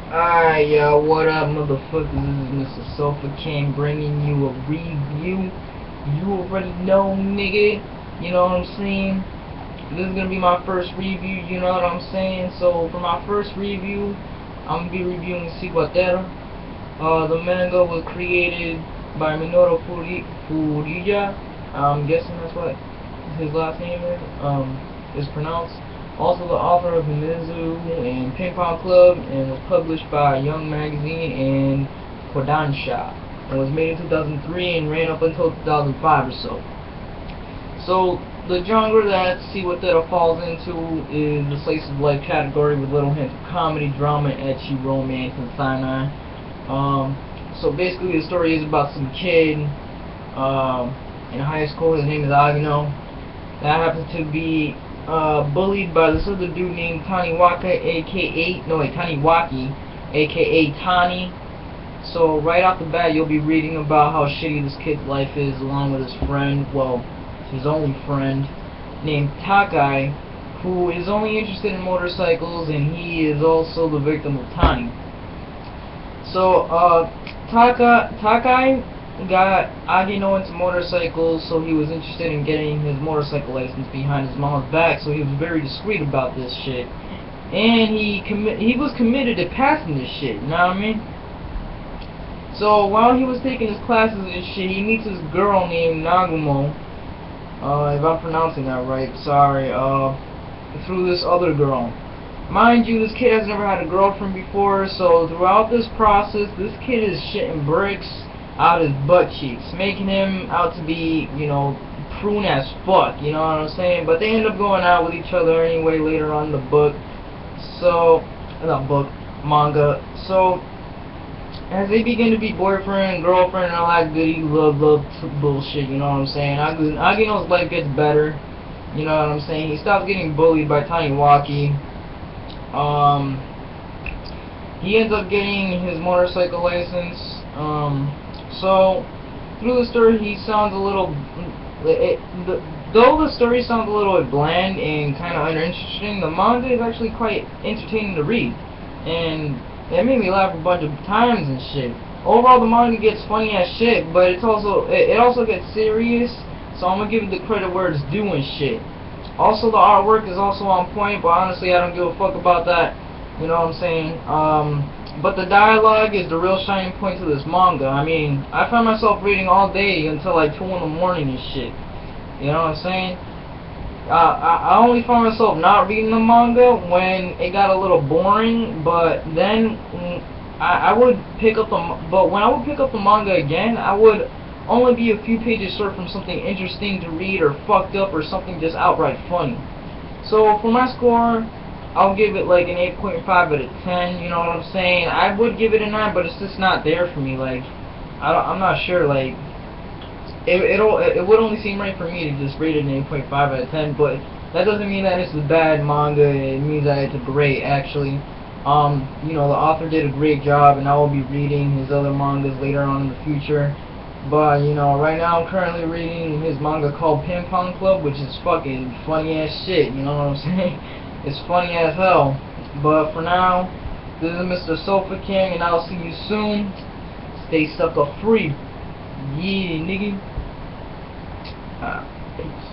Alright, yo, what up, motherfuckers? This is MrSofaKang bringing you a review. You already know, nigga. You know what I'm saying? This is gonna be my first review, you know what I'm saying? So, for my first review, I'm gonna be reviewing Ciguatera. The manga was created by Minoru Furuya. I'm guessing that's what his last name is pronounced. Also the author of Minoru and Ping Pong Club, and was published by Young Magazine and Kodansha. It was made in 2003 and ran up until 2005 or so. So the genre that Ciguatera falls into is the slice of life category with little hints of comedy, drama, ecchi, romance, and sinai. So basically the story is about some kid in high school. His name is Agino. That happens to be bullied by this other dude named Taniwaki, aka Tani. So right off the bat, you'll be reading about how shitty this kid's life is, along with his friend, well, his only friend, named Takai, who is only interested in motorcycles, and he is also the victim of Tani. So Takai got Agino into motorcycles, so he was interested in getting his motorcycle license behind his mom's back, so he was very discreet about this shit. And he was committed to passing this shit, you know what I mean? So while he was taking his classes and shit, he meets this girl named Nagumo, if I'm pronouncing that right, sorry, through this other girl. Mind you, this kid has never had a girlfriend before, so throughout this process, this kid is shitting bricks out his butt cheeks, making him out to be, you know, prune as fuck, you know what I'm saying? But they end up going out with each other anyway later on in the book. So, not book, manga. So, as they begin to be boyfriend, girlfriend, and all that goody love bullshit, you know what I'm saying? Agino's life gets better, you know what I'm saying? He stops getting bullied by Taniwaki. He ends up getting his motorcycle license. So through the story, he sounds a little. Though the story sounds a little bit bland and kind of uninteresting, the manga is actually quite entertaining to read, and it made me laugh a bunch of times and shit. Overall, the manga gets funny as shit, but it also gets serious. So I'm gonna give it the credit where it's due and shit. Also, the artwork is also on point, but honestly, I don't give a fuck about that. You know what I'm saying? But the dialogue is the real shining point to this manga. I mean, I found myself reading all day until like 2 in the morning and shit. You know what I'm saying? I only found myself not reading the manga when it got a little boring, but then I would pick up when I would pick up the manga again, I would only be a few pages short from something interesting to read, or fucked up, or something just outright funny. So for my score, I'll give it like an 8.5 out of 10, you know what I'm saying? I would give it a 9, but it's just not there for me. Like, I'm not sure, like, it would only seem right for me to just rate it an 8.5 out of 10, but that doesn't mean that it's a bad manga. It means that it's a great, actually. You know, the author did a great job, and I will be reading his other mangas later on in the future. But, you know, right now I'm currently reading his manga called Ping Pong Club, which is fucking funny as shit, you know what I'm saying? It's funny as hell. But for now, this is MrSofaKang, and I'll see you soon. Stay sucker free. Yeah, nigga. Peace.